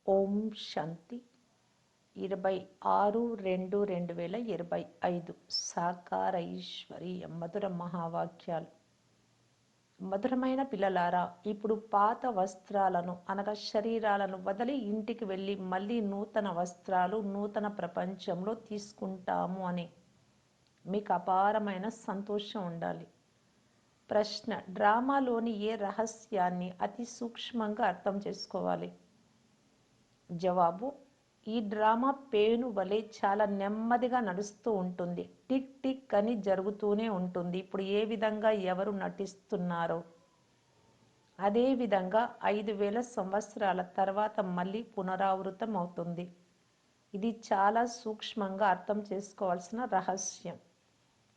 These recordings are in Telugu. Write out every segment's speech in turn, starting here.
ఓం శాంతి 26/2/2025 సాకార ఈశ్వరీయ మధుర మహావాక్యాలు. మధురమైన పిల్లలారా, ఇప్పుడు పాత వస్త్రాలను అనగా శరీరాలను వదిలి ఇంటికి వెళ్ళి మళ్ళీ నూతన వస్త్రాలు నూతన ప్రపంచంలో తీసుకుంటాము అని మీకు అపారమైన సంతోషం ఉండాలి. ప్రశ్న: డ్రామాలోని ఏ రహస్యాన్ని అతి సూక్ష్మంగా అర్థం చేసుకోవాలి? జవాబు: ఈ డ్రామా పేను వలె చాలా నెమ్మదిగా నడుస్తూ ఉంటుంది. టిక్ టిక్ అని జరుగుతూనే ఉంటుంది. ఇప్పుడు ఏ విధంగా ఎవరు నటిస్తున్నారో అదే విధంగా 5000 సంవత్సరాల తర్వాత మళ్ళీ పునరావృతం అవుతుంది. ఇది చాలా సూక్ష్మంగా అర్థం చేసుకోవాల్సిన రహస్యం.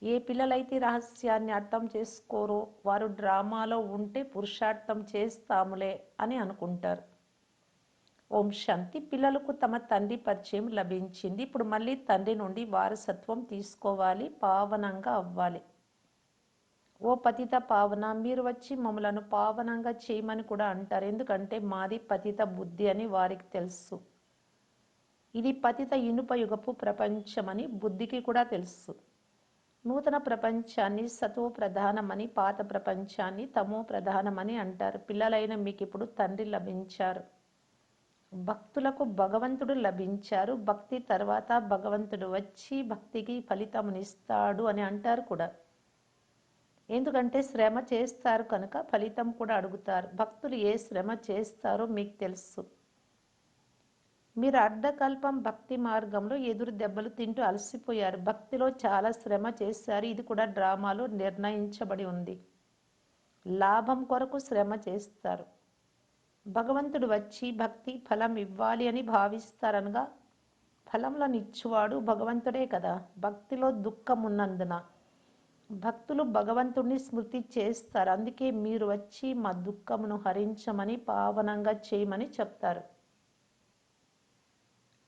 ఏ పిల్లలైతే రహస్యాన్ని అర్థం చేసుకోరో వారు డ్రామాలో ఉంటే పురుషార్థం చేస్తాములే అని అనుకుంటారు. ఓం శాంతి. పిల్లలకు తమ తండ్రి పరిచయం లభించింది. ఇప్పుడు మళ్ళీ తండ్రి నుండి వారసత్వం తీసుకోవాలి, పావనంగా అవ్వాలి. ఓ పతిత పావన, మీరు వచ్చి మమ్మలను పావనంగా చేయమని కూడా అంటారు. ఎందుకంటే మాది పతిత బుద్ధి అని వారికి తెలుసు. ఇది పతిత ఇనుప యుగపు ప్రపంచమని బుద్ధికి కూడా తెలుసు. నూతన ప్రపంచాన్ని సతో ప్రధానమని, పాత ప్రపంచాన్ని తమో ప్రధానమని అంటారు. పిల్లలైన మీకు ఇప్పుడు తండ్రి లభించారు. భక్తులకు భగవంతుడు లభించారు. భక్తి తర్వాత భగవంతుడు వచ్చి భక్తికి ఫలితమునిస్తాడు అని అంటారు కూడా. ఎందుకంటే శ్రమ చేస్తారు కనుక ఫలితం కూడా అడుగుతారు. భక్తులు ఏ శ్రమ చేస్తారో మీకు తెలుసు. మీరు అర్ధకల్పం భక్తి మార్గంలో ఎదురు దెబ్బలు తింటూ అలసిపోయారు. భక్తిలో చాలా శ్రమ చేశారు. ఇది కూడా డ్రామాలో నిర్ణయించబడి ఉంది. లాభం కొరకు శ్రమ చేస్తారు. భగవంతుడు వచ్చి భక్తి ఫలం ఇవ్వాలి అని భావిస్తారనగా ఫలములను ఇచ్చువాడు భగవంతుడే కదా. భక్తిలో దుఃఖం ఉన్నందున భక్తులు భగవంతుడిని స్మృతి చేస్తారు. అందుకే మీరు వచ్చి మా దుఃఖమును హరించమని, పావనంగా చేయమని చెప్తారు.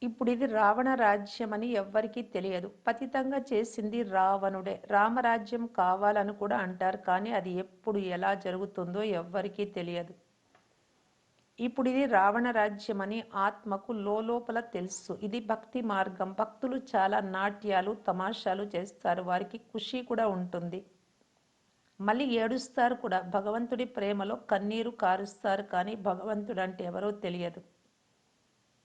ఇప్పుడు ఇది రావణ రాజ్యం అని ఎవ్వరికీ తెలియదు. పతితంగా చేసింది రావణుడే. రామరాజ్యం కావాలని కూడా అంటారు, కానీ అది ఎప్పుడు ఎలా జరుగుతుందో ఎవ్వరికీ తెలియదు. ఇప్పుడు ఇది రావణ రాజ్యం అని ఆత్మకు లోపల తెలుసు. ఇది భక్తి మార్గం. భక్తులు చాలా నాట్యాలు తమాషాలు చేస్తారు. వారికి ఖుషి కూడా ఉంటుంది. మళ్ళీ ఏడుస్తారు కూడా. భగవంతుడి ప్రేమలో కన్నీరు కారుస్తారు, కానీ భగవంతుడు అంటే ఎవరో తెలియదు.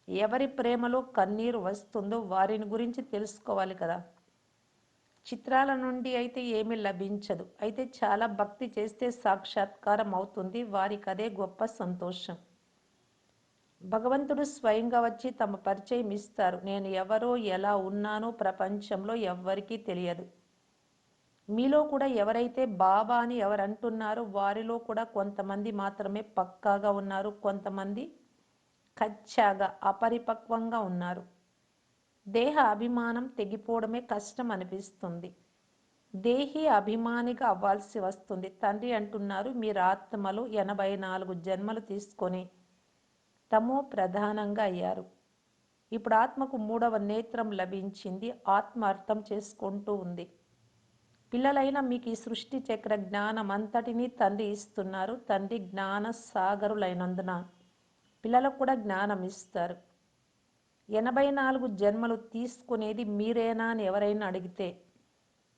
ఎవరి ప్రేమలో కన్నీరు వస్తుందో వారిని గురించి తెలుసుకోవాలి కదా. చిత్రాల నుండి అయితే ఏమీ లభించదు. అయితే చాలా భక్తి చేస్తే సాక్షాత్కారం అవుతుంది. వారికి అదే గొప్ప సంతోషం. భగవంతుడు స్వయంగా వచ్చి తమ పరిచయం ఇస్తారు. నేను ఎవరో ఎలా ఉన్నానో ప్రపంచంలో ఎవ్వరికీ తెలియదు. మీలో కూడా ఎవరైతే బాబా అని ఎవరంటున్నారో వారిలో కూడా కొంతమంది మాత్రమే పక్కాగా ఉన్నారు. కొంతమంది కచ్చాగా అపరిపక్వంగా ఉన్నారు. దేహ అభిమానం తెగిపోవడమే కష్టం అనిపిస్తుంది. దేహి అభిమానిగా అవ్వాల్సి వస్తుంది. తండ్రి అంటున్నారు, మీరు ఆత్మలు 84 జన్మలు తీసుకొని తమో ప్రధానంగా అయ్యారు. ఇప్పుడు ఆత్మకు 3వ నేత్రం లభించింది. ఆత్మ అర్థం చేసుకుంటూ ఉంది. పిల్లలైన మీకు ఈ సృష్టి చక్ర జ్ఞానం అంతటినీ తండ్రి ఇస్తున్నారు. తండ్రి జ్ఞాన సాగరులైనందున పిల్లలకు కూడా జ్ఞానం ఇస్తారు. 84 జన్మలు తీసుకునేది మీరేనా అని ఎవరైనా అడిగితే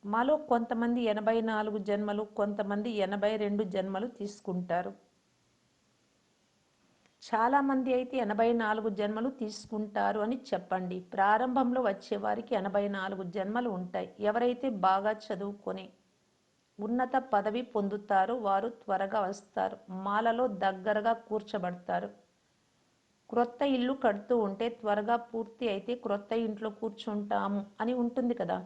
మాలో కొంతమంది 84 జన్మలు, కొంతమంది 82 జన్మలు తీసుకుంటారు. చాలామంది అయితే 84 జన్మలు తీసుకుంటారు అని చెప్పండి. ప్రారంభంలో వచ్చేవారికి 84 జన్మలు ఉంటాయి. ఎవరైతే బాగా చదువుకొని ఉన్నత పదవి పొందుతారో వారు త్వరగా వస్తారు. మాలలో దగ్గరగా కూర్చోబడతారు. క్రొత్త ఇల్లు కడుతూ ఉంటే త్వరగా పూర్తి అయితే క్రొత్త ఇంట్లో కూర్చుంటాము అని ఉంటుంది కదా.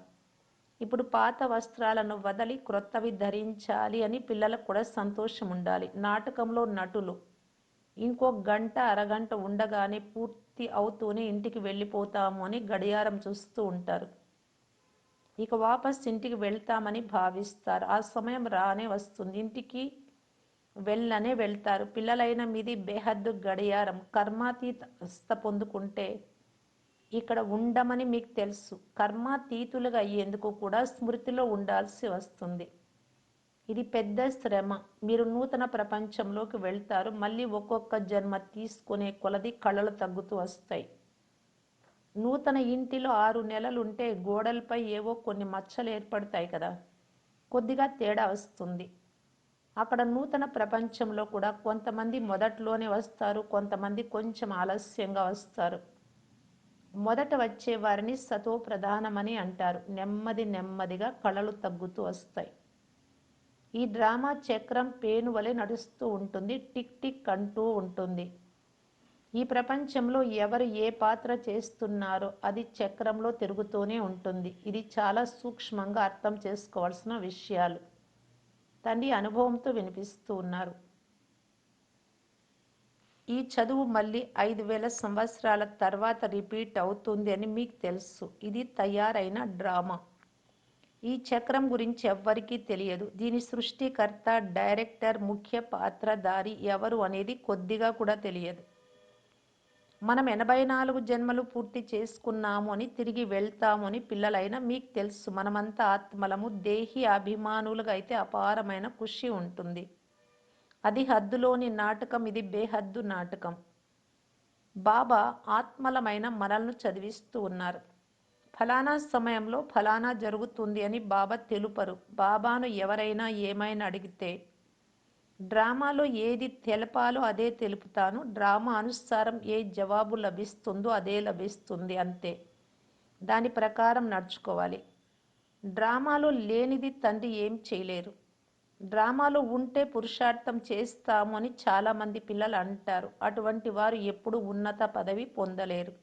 ఇప్పుడు పాత వస్త్రాలను వదిలి క్రొత్తవి ధరించాలి అని పిల్లలకు కూడా సంతోషం ఉండాలి. నాటకంలో నటులు ఇంకో గంట అరగంట ఉండగానే పూర్తి అవుతూనే ఇంటికి వెళ్ళిపోతాము అని గడియారం చూస్తూ ఉంటారు. ఇక వాపస్ ఇంటికి వెళ్తామని భావిస్తారు. ఆ సమయం రానే వస్తుంది. ఇంటికి వెళ్ళనే వెళ్తారు. పిల్లలైన మీది బేహద్దు గడియారం. కర్మాతీత అవస్థ పొందుకుంటే ఇక్కడ ఉండమని మీకు తెలుసు. కర్మాతీతులుగా అయ్యేందుకు కూడా స్మృతిలో ఉండాల్సి వస్తుంది. ఇది పెద్ద శ్రమ. మీరు నూతన ప్రపంచంలోకి వెళ్తారు. మళ్ళీ ఒక్కొక్క జన్మ తీసుకునే కొలది కళలు తగ్గుతూ వస్తాయి. నూతన ఇంటిలో 6 నెలలుంటే గోడలపై ఏవో కొన్ని మచ్చలు ఏర్పడతాయి కదా, కొద్దిగా తేడా వస్తుంది. అక్కడ నూతన ప్రపంచంలో కూడా కొంతమంది మొదట్లోనే వస్తారు, కొంతమంది కొంచెం ఆలస్యంగా వస్తారు. మొదట వచ్చే వారిని సతో ప్రధానమని అంటారు. నెమ్మదిగా కళలు తగ్గుతూ వస్తాయి. ఈ డ్రామా చక్రం పేను వలె నడుస్తూ ఉంటుంది, టిక్ టిక్ అంటూ ఉంటుంది. ఈ ప్రపంచంలో ఎవరు ఏ పాత్ర చేస్తున్నారో అది చక్రంలో తిరుగుతూనే ఉంటుంది. ఇది చాలా సూక్ష్మంగా అర్థం చేసుకోవాల్సిన విషయాలు. తండ్రి అనుభవంతో వినిపిస్తూ ఉన్నారు. ఈ చదువు మళ్ళీ 5000 సంవత్సరాల తర్వాత రిపీట్ అవుతుంది అని మీకు తెలుసు. ఇది తయారైన డ్రామా. ఈ చక్రం గురించి ఎవ్వరికీ తెలియదు. దీని సృష్టికర్త, డైరెక్టర్, ముఖ్య పాత్రధారి ఎవరు అనేది కొద్దిగా కూడా తెలియదు. మనం 84 జన్మలు పూర్తి చేసుకున్నాము అని, తిరిగి వెళ్తాము అని పిల్లలైనా మీకు తెలుసు. మనమంతా ఆత్మలము. దేహి అభిమానులుగా అయితే అపారమైన ఖుషి ఉంటుంది. అది హద్దులోని నాటకం, ఇది బేహద్దు నాటకం. బాబా ఆత్మలమైన మనల్ని చదివిస్తూ ఉన్నారు. ఫలానా సమయంలో ఫలానా జరుగుతుంది అని బాబా తెలుపరు. బాబాను ఎవరైనా ఏమైనా అడిగితే డ్రామాలో ఏది తెలపాలో అదే తెలుపుతాను, డ్రామా అనుసారం ఏ జవాబు లభిస్తుందో అదే లభిస్తుంది, అంతే. దాని ప్రకారం నడుచుకోవాలి. డ్రామాలో లేనిది తండ్రి ఏం చేయలేరు. డ్రామాలో ఉంటే పురుషార్థం చేస్తాము అని చాలామంది పిల్లలు అంటారు. అటువంటి వారు ఎప్పుడూ ఉన్నత పదవి పొందలేరు.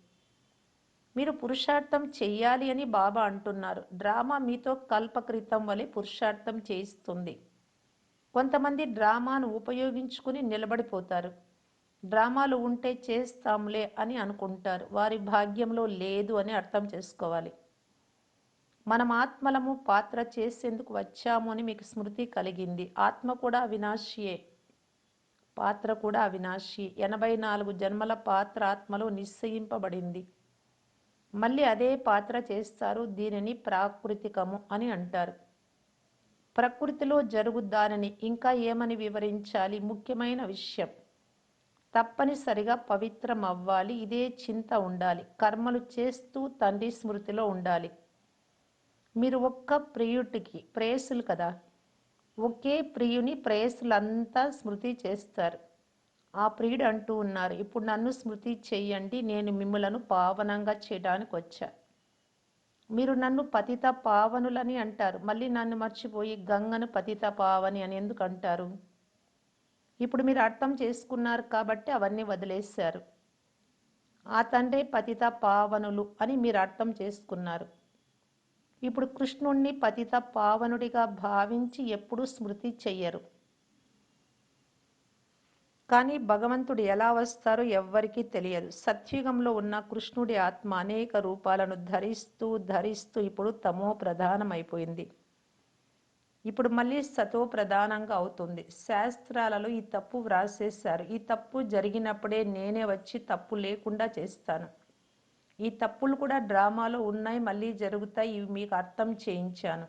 మీరు పురుషార్థం చెయ్యాలి అని బాబా అంటున్నారు. డ్రామా మీతో కల్పకృతం వలె పురుషార్థం చేయిస్తుంది. కొంతమంది డ్రామాను ఉపయోగించుకుని నిలబడిపోతారు. డ్రామాలు ఉంటే చేస్తాంలే అని అనుకుంటారు. వారి భాగ్యంలో లేదు అని అర్థం చేసుకోవాలి. మనం ఆత్మలము, పాత్ర చేసేందుకు వచ్చాము అని మీకు స్మృతి కలిగింది. ఆత్మ కూడా అవినాశియే, పాత్ర కూడా అవినాశి. 84 జన్మల పాత్ర ఆత్మలో నిశ్చయింపబడింది. మళ్ళీ అదే పాత్ర చేస్తారు. దీనిని ప్రాకృతికము అని అంటారు. ప్రకృతిలో జరుగు దానిని ఇంకా ఏమని వివరించాలి? ముఖ్యమైన విషయం, తప్పనిసరిగా పవిత్రం అవ్వాలి. ఇదే చింత ఉండాలి. కర్మలు చేస్తూ తండ్రి స్మృతిలో ఉండాలి. మీరు ఒక్క ప్రియుడికి ప్రేయసులు కదా, ఒకే ప్రియుని ప్రేయసులంతా స్మృతి చేస్తారు. ఆ ప్రియుడు అంటూ ఉన్నారు, ఇప్పుడు నన్ను స్మృతి చెయ్యండి, నేను మిమ్మలను పావనంగా చేయడానికి వచ్చా. మీరు నన్ను పతిత పావనులని అంటారు. మళ్ళీ నన్ను మర్చిపోయి గంగను పతిత పావని అని ఎందుకు అంటారు? ఇప్పుడు మీరు అర్థం చేసుకున్నారు కాబట్టి అవన్నీ వదిలేశారు. ఆ తండ్రి పతిత పావనులు అని మీరు అర్థం చేసుకున్నారు. ఇప్పుడు కృష్ణుణ్ణి పతిత పావనుడిగా భావించి ఎప్పుడూ స్మృతి చెయ్యరు. కానీ భగవంతుడు ఎలా వస్తారో ఎవ్వరికీ తెలియదు. సత్యుగంలో ఉన్న కృష్ణుడి ఆత్మ అనేక రూపాలను ధరిస్తూ ఇప్పుడు తమో ప్రధానమైపోయింది. ఇప్పుడు మళ్ళీ సతో ప్రధానంగా అవుతుంది. శాస్త్రాలలో ఈ తప్పు వ్రాసేశారు. ఈ తప్పు జరిగినప్పుడే నేనే వచ్చి తప్పు లేకుండా చేస్తాను. ఈ తప్పులు కూడా డ్రామాలో ఉన్నాయి, మళ్ళీ జరుగుతాయి. ఇవి మీకు అర్థం చేయించాను.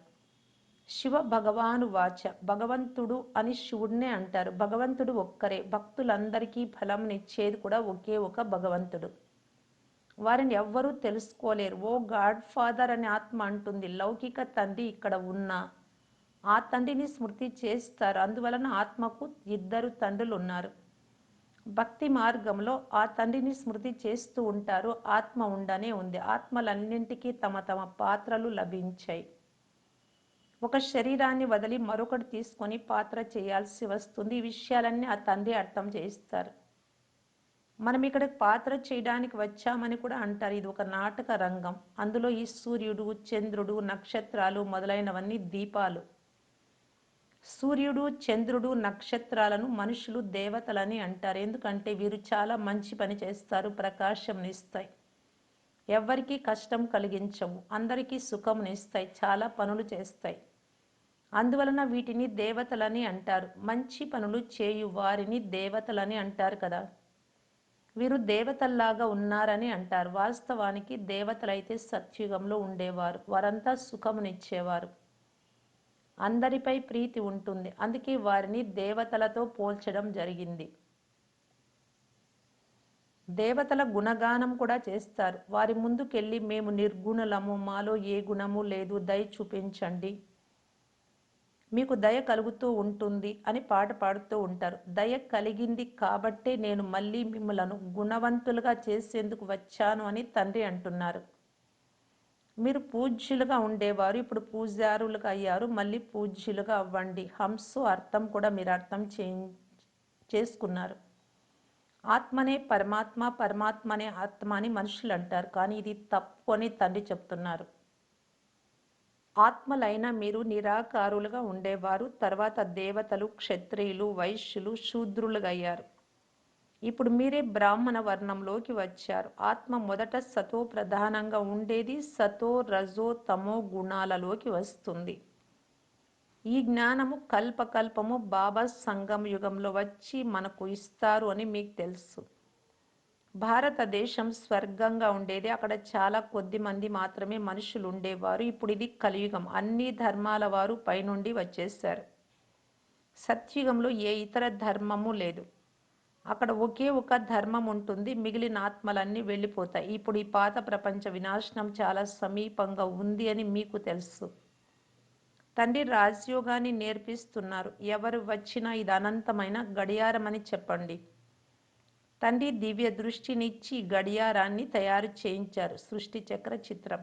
శివ భగవాను వాచ, భగవంతుడు అని శివుడినే అంటారు. భగవంతుడు ఒక్కరే. భక్తులందరికీ ఫలంనిచ్చేది కూడా ఒకే ఒక భగవంతుడు. వారిని ఎవ్వరూ తెలుసుకోలేరు. ఓ గాడ్ ఫాదర్ అని ఆత్మ అంటుంది. లౌకిక తండ్రి ఇక్కడ ఉన్నా ఆ తండ్రిని స్మృతి చేస్తారు. అందువలన ఆత్మకు 2 తండ్రులు ఉన్నారు. భక్తి మార్గంలో ఆ తండ్రిని స్మృతి చేస్తూ ఉంటారు. ఆత్మ ఉండనే ఉంది. ఆత్మలన్నింటికీ తమ తమ పాత్రలు లభించాయి. ఒక శరీరాన్ని వదిలి మరొకటి తీసుకొని పాత్ర చేయాల్సి వస్తుంది. ఈ విషయాలన్నీ ఆ తండ్రి అర్థం చేయిస్తారు. మనం ఇక్కడ పాత్ర చేయడానికి వచ్చామని కూడా అంటారు. ఇది ఒక నాటక రంగం. అందులో ఈ సూర్యుడు, చంద్రుడు, నక్షత్రాలు మొదలైనవన్నీ దీపాలు. సూర్యుడు, చంద్రుడు, నక్షత్రాలను మనుషులు దేవతలని అంటారు. ఎందుకంటే వీరు చాలా మంచి పని చేస్తారు, ప్రకాశంనిస్తాయి, ఎవ్వరికీ కష్టం కలిగించవు, అందరికీ సుఖంనిస్తాయి, చాలా పనులు చేస్తాయి. అందువలన వీటిని దేవతలని అంటారు. మంచి పనులు చేయు వారిని దేవతలని అంటారు కదా. వీరు దేవతల్లాగా ఉన్నారని అంటారు. వాస్తవానికి దేవతలైతే సత్యుగంలో ఉండేవారు. వారంతా సుఖమునిచ్చేవారు. అందరిపై ప్రీతి ఉంటుంది. అందుకే వారిని దేవతలతో పోల్చడం జరిగింది. దేవతల గుణగానం కూడా చేస్తారు. వారి ముందుకెళ్ళి మేము నిర్గుణులము, మాలో ఏ గుణము లేదు, దయ చూపించండి, మీకు దయ కలుగుతూ ఉంటుంది అని పాట పాడుతూ ఉంటారు. దయ కలిగింది కాబట్టే నేను మళ్ళీ మిమ్మలను గుణవంతులుగా చేసేందుకు వచ్చాను అని తండ్రి అంటున్నారు. మీరు పూజ్యులుగా ఉండేవారు, ఇప్పుడు పూజారులుగా అయ్యారు, మళ్ళీ పూజ్యులుగా అవ్వండి. హంసు అర్థం కూడా మీరు అర్థం చేసుకున్నారు. ఆత్మనే పరమాత్మ, పరమాత్మనే ఆత్మ అని మనుషులు అంటారు, కానీ ఇది తప్పు అని తండ్రి చెప్తున్నారు. ఆత్మలైన మీరు నిరాకారులుగా ఉండేవారు, తర్వాత దేవతలు, క్షత్రియులు, వైశ్యులు, శూద్రులుగా అయ్యారు. ఇప్పుడు మీరే బ్రాహ్మణ వర్ణంలోకి వచ్చారు. ఆత్మ మొదట సతో ప్రధానంగా ఉండేది, సతో రజో తమో గుణాలలోకి వస్తుంది. ఈ జ్ఞానము కల్పకల్పము బాబా సంగమ యుగంలో వచ్చి మనకు ఇస్తారు అని మీకు తెలుసు. భారతదేశం స్వర్గంగా ఉండేది, అక్కడ చాలా కొద్ది మంది మాత్రమే మనుషులు ఉండేవారు. ఇప్పుడు ఇది కలియుగం, అన్ని ధర్మాల వారు పైనుండి వచ్చేసారు. సత్యుగంలో ఏ ఇతర ధర్మము లేదు, అక్కడ ఒకే ఒక ధర్మం ఉంటుంది, మిగిలిన ఆత్మలన్నీ వెళ్ళిపోతాయి. ఇప్పుడు ఈ పాత ప్రపంచ వినాశనం చాలా సమీపంగా ఉంది అని మీకు తెలుసు. తండ్రి రాజయోగాన్ని నేర్పిస్తున్నారు. ఎవరు వచ్చినా ఇది అనంతమైన గడియారం అని చెప్పండి. తండ్రి దివ్య దృష్టినిచ్చి గడియారాన్ని తయారు చేయించారు, సృష్టి చక్ర చిత్రం.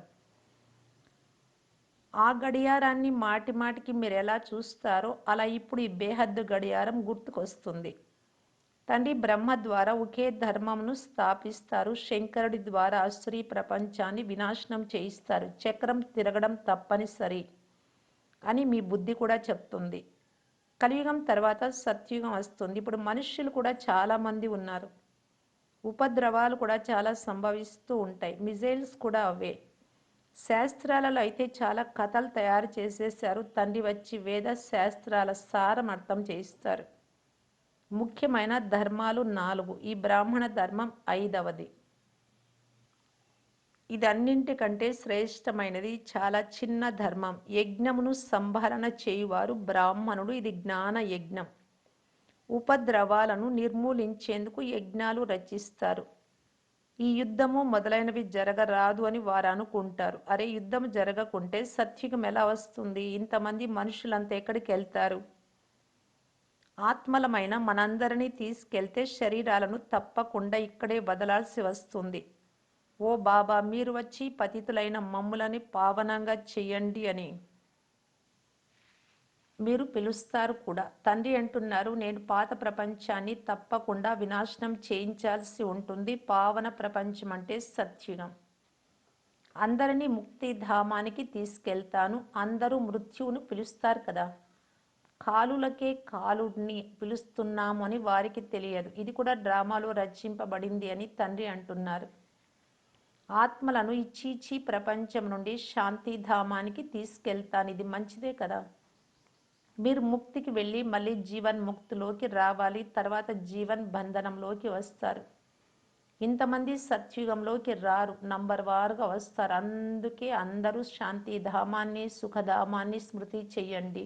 ఆ గడియారాన్ని మాటి మాటికి మీరు ఎలా చూస్తారో అలా ఇప్పుడు ఈ బేహద్దు గడియారం గుర్తుకొస్తుంది. తండ్రి బ్రహ్మ ద్వారా ఒకే ధర్మంను స్థాపిస్తారు, శంకరుడి ద్వారా అసురీ ప్రపంచాన్ని వినాశనం చేయిస్తారు. చక్రం తిరగడం తప్పనిసరి అని మీ బుద్ధి కూడా చెప్తుంది. కలియుగం తర్వాత సత్యుగం వస్తుంది. ఇప్పుడు మనుష్యులు కూడా చాలా మంది ఉన్నారు, ఉపద్రవాలు కూడా చాలా సంభవిస్తూ ఉంటాయి. మిజైల్స్ కూడా అవే. శాస్త్రాలలో అయితే చాలా కథలు తయారు చేసేసారు. తండ్రి వచ్చి వేద శాస్త్రాల సారం అర్థం చేయిస్తారు. ముఖ్యమైన ధర్మాలు 4, ఈ బ్రాహ్మణ ధర్మం 5వది. ఇది అన్నింటికంటే శ్రేష్టమైనది, చాలా చిన్న ధర్మం. యజ్ఞమును సంభరణ చేయువారు బ్రాహ్మణుడు, ఇది జ్ఞాన యజ్ఞం. ఉపద్రవాలను నిర్మూలించేందుకు యజ్ఞాలు రచిస్తారు. ఈ యుద్ధము మొదలైనవి జరగరాదు అని వారు అనుకుంటారు. అరే, యుద్ధం జరగకుంటే సత్యుగం ఎలా వస్తుంది? ఇంతమంది మనుషులంతా ఎక్కడికి వెళ్తారు? ఆత్మలమైన మనందరినీ తీసుకెళ్తే శరీరాలను తప్పకుండా ఇక్కడే వదలాల్సి వస్తుంది. ఓ బాబా, మీరు వచ్చి పతితులైన మమ్ములని పావనంగా చెయ్యండి అని మీరు పిలుస్తారు కూడా. తండ్రి అంటున్నారు, నేను పాత ప్రపంచాన్ని తప్పకుండా వినాశనం చేయించాల్సి ఉంటుంది. పావన ప్రపంచం అంటే సత్యుగం. అందరినీ ముక్తిధామానికి తీసుకెళ్తాను. అందరూ మృత్యువును పిలుస్తారు కదా, కాలులకే కాలుడిని పిలుస్తున్నాము అని వారికి తెలియదు. ఇది కూడా డ్రామాలో రచింపబడింది అని తండ్రి అంటున్నారు. ఆత్మలను ఇచ్చి ప్రపంచం నుండి శాంతిధామానికి తీసుకెళ్తాను, ఇది మంచిదే కదా. మీరు ముక్తికి వెళ్ళి మళ్ళీ జీవన్ ముక్తిలోకి రావాలి, తర్వాత జీవన్ బంధనంలోకి వస్తారు. ఇంతమంది సత్యుగంలోకి రారు, నంబర్ వారుగా వస్తారు. అందుకే అందరూ శాంతిధామాన్ని, సుఖధామాన్ని స్మృతి చెయ్యండి.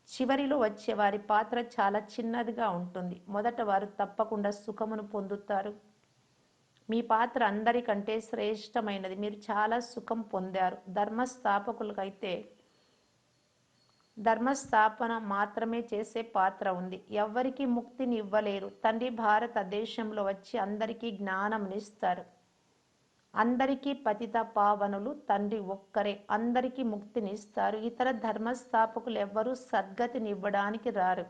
చివరిలో వచ్చే వారి పాత్ర చాలా చిన్నదిగా ఉంటుంది. మొదట వారు తప్పకుండా సుఖమును పొందుతారు. మీ పాత్ర అందరికంటే శ్రేష్టమైనది, మీరు చాలా సుఖం పొందారు. ధర్మస్థాపకులకైతే ధర్మస్థాపన మాత్రమే చేసే పాత్ర ఉంది, ఎవ్వరికి ముక్తిని ఇవ్వలేరు. తండ్రి భారతదేశంలో వచ్చి అందరికీ జ్ఞానంనిస్తారు. అందరికీ పతిత పావనులు తండ్రి ఒక్కరే, అందరికీ ముక్తినిస్తారు. ఇతర ధర్మస్థాపకులు ఎవ్వరూ సద్గతిని ఇవ్వడానికి రారు,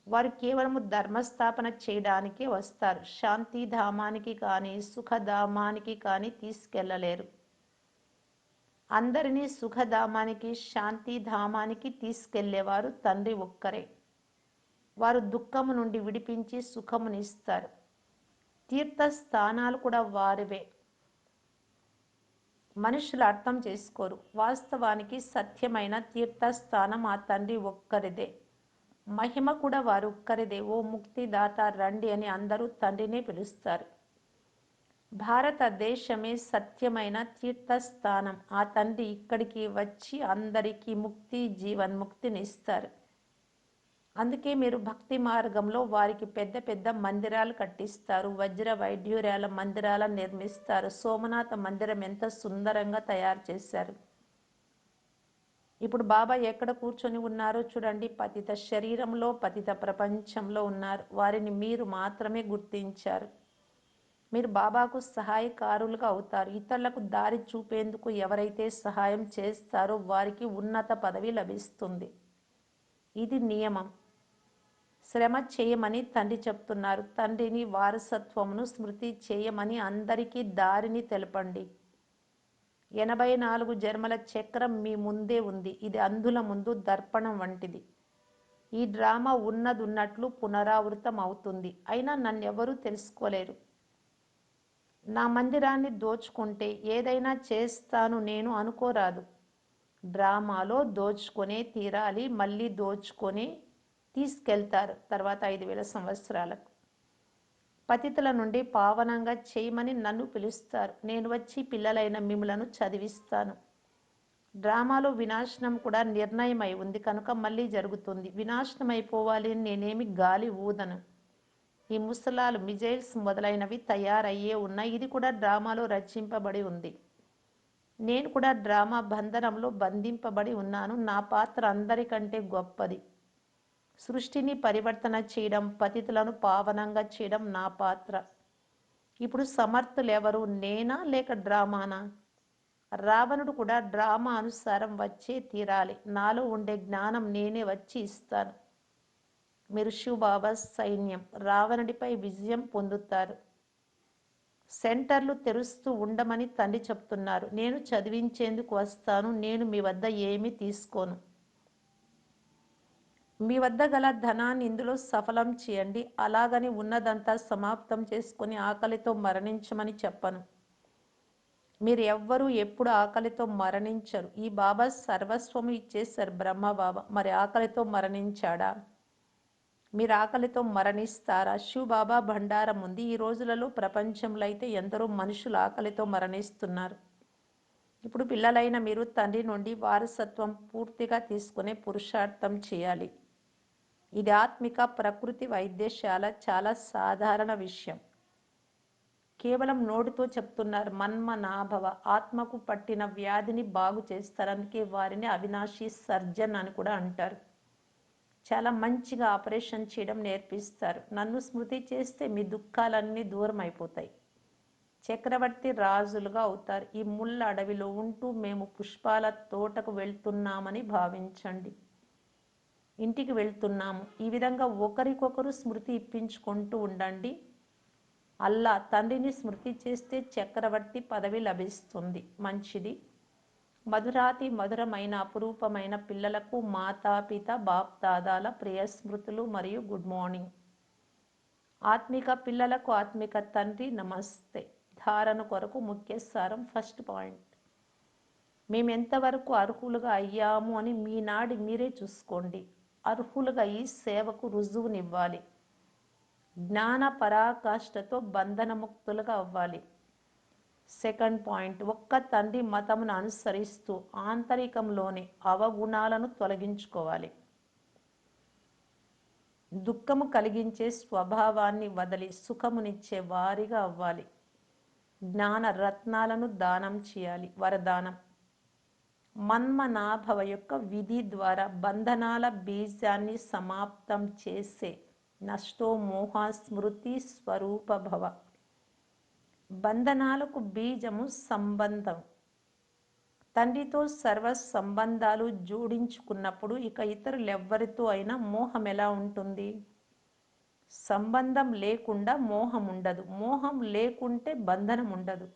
వారు కేవలము ధర్మస్థాపన చేయడానికే వస్తారు. శాంతిధామానికి కానీ సుఖధామానికి కానీ తీసుకెళ్ళలేరు. అందరినీ సుఖధామానికి, శాంతిధామానికి తీసుకెళ్లేవారు తండ్రి ఒక్కరే. వారు దుఃఖము నుండి విడిపించి సుఖమునిస్తారు. తీర్థస్థానాలు కూడా వారివే. మనుషులు అర్థం చేసుకోరు. వాస్తవానికి సత్యమైన తీర్థస్థానం ఆ తండ్రి ఒక్కరిదే. మహిమ కూడా వారు ఒక్కరిదే. ఓ ముక్తిదాత రండి అని అందరూ తండ్రినే పిలుస్తారు. భారతదేశమే సత్యమైన తీర్థస్థానం. ఆ తండ్రి ఇక్కడికి వచ్చి అందరికీ ముక్తి, జీవన్ముక్తినిస్తారు. అందుకే మీరు భక్తి మార్గంలో వారికి పెద్ద పెద్ద మందిరాలు కట్టిస్తారు, వజ్ర వైడ్యూర్యాల మందిరాలను నిర్మిస్తారు. సోమనాథ మందిరం ఎంత సుందరంగా తయారు చేశారు. ఇప్పుడు బాబా ఎక్కడ కూర్చొని ఉన్నారో చూడండి. పతిత శరీరంలో, పతిత ప్రపంచంలో ఉన్నారు. వారిని మీరు మాత్రమే గుర్తించారు. మీరు బాబాకు సహాయకారులుగా అవుతారు. ఇతరులకు దారి చూపేందుకు ఎవరైతే సహాయం చేస్తారో వారికి ఉన్నత పదవి లభిస్తుంది. ఇది నియమం. శ్రమ చేయమని తండ్రి చెప్తున్నారు. తండ్రిని వారసత్వమును స్మృతి చేయమని అందరికీ దారిని తెలపండి. 84 జన్మల చక్రం మీ ముందే ఉంది. ఇది అంధుల ముందు దర్పణం వంటిది. ఈ డ్రామా ఉన్నదున్నట్లు పునరావృతం అవుతుంది. అయినా నన్నెవరూ తెలుసుకోలేరు. నా మందిరాన్ని దోచుకుంటే ఏదైనా చేస్తాను నేను అనుకోరాదు. డ్రామాలో దోచుకొనే తీరాలి. మళ్ళీ దోచుకొని తీసుకెళ్తారు తర్వాత 5000 సంవత్సరాలకు. పతితుల నుండి పావనంగా చేయమని నన్ను పిలుస్తారు. నేను వచ్చి పిల్లలైన మిమ్ములను చదివిస్తాను. డ్రామాలో వినాశనం కూడా నిర్ణయమై ఉంది కనుక మళ్ళీ జరుగుతుంది. వినాశనం అయిపోవాలి అని నేనేమి గాలి ఊదను. ఈ ముసలాలు, మిజైల్స్ మొదలైనవి తయారయ్యే ఉన్నాయి. ఇది కూడా డ్రామాలో రచింపబడి ఉంది. నేను కూడా డ్రామా బంధనంలో బంధింపబడి ఉన్నాను. నా పాత్ర అందరికంటే గొప్పది. సృష్టిని పరివర్తన చేయడం, పతితులను పావనంగా చేయడం నా పాత్ర. ఇప్పుడు సమర్థులెవరు, నేనా లేక డ్రామానా? రావణుడు కూడా డ్రామా అనుసారం వచ్చే తీరాలి. నాలో ఉండే జ్ఞానం నేనే వచ్చి ఇస్తాను. మీరు శివబాబా సైన్యం. రావణుడిపై విజయం పొందుతారు. సెంటర్లు తెరుస్తూ ఉండమని తండ్రి చెప్తున్నారు. నేను చదివించేందుకు వస్తాను. నేను మీ వద్ద ఏమీ తీసుకోను. మీ వద్ద గల ధనాన్ని ఇందులో సఫలం చేయండి. అలాగని ఉన్నదంతా సమాప్తం చేసుకొని ఆకలితో మరణించమని చెప్పను. మీరు ఎవ్వరూ ఎప్పుడు ఆకలితో మరణించరు. ఈ బాబా సర్వస్వము ఇచ్చేశారు బ్రహ్మ బాబా. మరి ఆకలితో మరణించాడా? మీరు ఆకలితో మరణిస్తారా? శివబాబా భండారం ఉంది. ఈ రోజులలో ప్రపంచంలో అయితే ఎందరో మనుషులు ఆకలితో మరణిస్తున్నారు. ఇప్పుడు పిల్లలైన మీరు తండ్రి నుండి వారసత్వం పూర్తిగా తీసుకునే పురుషార్థం చేయాలి. ఇది ఆత్మిక ప్రకృతి వైద్యశాల. చాలా సాధారణ విషయం. కేవలం నోటితో చెప్తున్నారు మన్మనాభవ. ఆత్మకు పట్టిన వ్యాధిని బాగు చేస్తారనికే వారిని అవినాశి సర్జన్ అని కూడా అంటారు. చాలా మంచిగా ఆపరేషన్ చేయడం నేర్పిస్తారు. నన్ను స్మృతి చేస్తే మీ దుఃఖాలన్నీ దూరం అయిపోతాయి. చక్రవర్తి రాజులుగా అవుతారు. ఈ ముళ్ళ అడవిలో ఉంటూ మేము పుష్పాల తోటకు వెళ్తున్నామని భావించండి. ఇంటికి వెళ్తున్నాము. ఈ విధంగా ఒకరికొకరు స్మృతి ఇప్పించుకుంటూ ఉండండి. అల్లా తండ్రిని స్మృతి చేస్తే చక్రవర్తి పదవి లభిస్తుంది. మంచిది. మధురాతి మధురమైన అపురూపమైన పిల్లలకు మాతాపిత బాప్దాదాల ప్రియ స్మృతులు మరియు గుడ్ మార్నింగ్. ఆత్మిక పిల్లలకు ఆత్మిక తండ్రి నమస్తే. ధారణ కొరకు ముఖ్య సారం. ఫస్ట్ పాయింట్, మేము ఎంతవరకు అర్హులుగా అయ్యాము అని మీనాడి మీరే చూసుకోండి. అర్హులుగా ఈ సేవకు రుజువునివ్వాలి. జ్ఞాన పరాకాష్ఠతో బంధనముక్తులుగా అవ్వాలి. సెకండ్ పాయింట్, ఒక్క తండ్రి మతమును అనుసరిస్తూ ఆంతరికంలోని అవగుణాలను తొలగించుకోవాలి. దుఃఖము కలిగించే స్వభావాన్ని వదిలి సుఖమునిచ్చే వారిగా అవ్వాలి. జ్ఞాన రత్నాలను దానం చేయాలి. వరదానం. మన్మనాభవ యొక్క విధి ద్వారా బంధనాల బీజాన్ని సమాప్తం చేసే నష్టో మోహ స్మృతి స్వరూప భవ. బంధనాలకు బీజము సంబంధం. తండ్రితో సర్వ సంబంధాలు జోడించుకున్నప్పుడు ఇక ఇతరులెవ్వరితో అయినా మోహం ఎలా ఉంటుంది? సంబంధం లేకుండా మోహం ఉండదు. మోహం లేకుంటే బంధనం ఉండదు.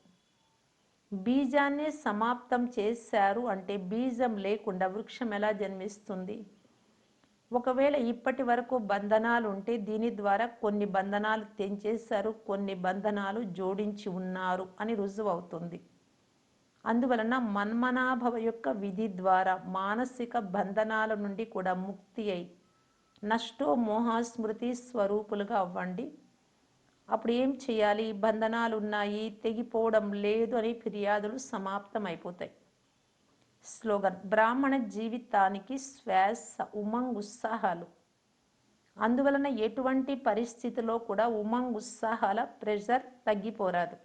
బీజాన్ని సమాప్తం చేశారు అంటే బీజం లేకుండా వృక్షం ఎలా జన్మిస్తుంది? ఒకవేళ ఇప్పటి వరకు బంధనాలు ఉంటే దీని ద్వారా కొన్ని బంధనాలు తెంచేశారు, కొన్ని బంధనాలు జోడించి ఉన్నారు అని రుజువు అవుతుంది. అందువలన మన్మనాభవ యొక్క విధి ద్వారా మానసిక బంధనాల నుండి కూడా ముక్తి అయి నష్టో మోహ స్మృతి స్వరూపులుగా అవ్వండి. అప్పుడు ఏం చేయాలి? బంధనాలు ఉన్నాయి, తెగిపోవడం లేదు అని ఫిర్యాదులు సమాప్తమైపోతాయి. స్లోగన్: బ్రాహ్మణ జీవితానికి శ్వాస ఉమంగ్ ఉత్సాహాలు. అందువలన ఎటువంటి పరిస్థితిలో కూడా ఉమంగ్ ఉత్సాహాల ప్రెషర్ తగ్గిపోరాదు.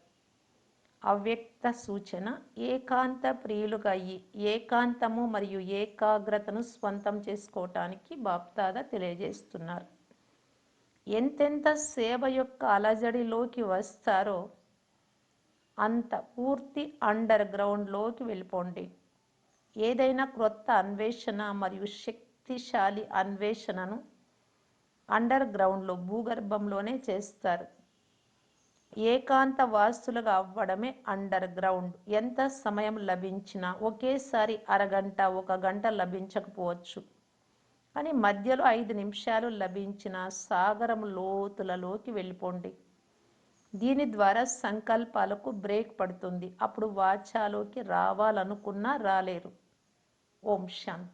అవ్యక్త సూచన: ఏకాంత ప్రియులుగా అయ్యి ఏకాంతము మరియు ఏకాగ్రతను స్వంతం చేసుకోవటానికి బాప్దాదా తెలియజేస్తున్నారు. ఎంతెంత సేవ యొక్క అలజడిలోకి వస్తారో అంత పూర్తి అండర్ గ్రౌండ్లోకి వెళ్ళిపోండి. ఏదైనా క్రొత్త అన్వేషణ మరియు శక్తిశాలి అన్వేషణను అండర్ గ్రౌండ్లో, భూగర్భంలోనే చేస్తారు. ఏకాంత వాసులుగా అవ్వడమే అండర్ గ్రౌండ్. ఎంత సమయం లభించినా, ఒకేసారి అరగంట 1 గంట లభించకపోవచ్చు, కానీ మధ్యలో 5 నిమిషాలు లభించిన సాగరం లోతులలోకి వెళ్ళిపోండి. దీని ద్వారా సంకల్పాలకు బ్రేక్ పడుతుంది. అప్పుడు వాచాలోకి రావాలనుకున్నా రాలేరు. ఓం శాంతి.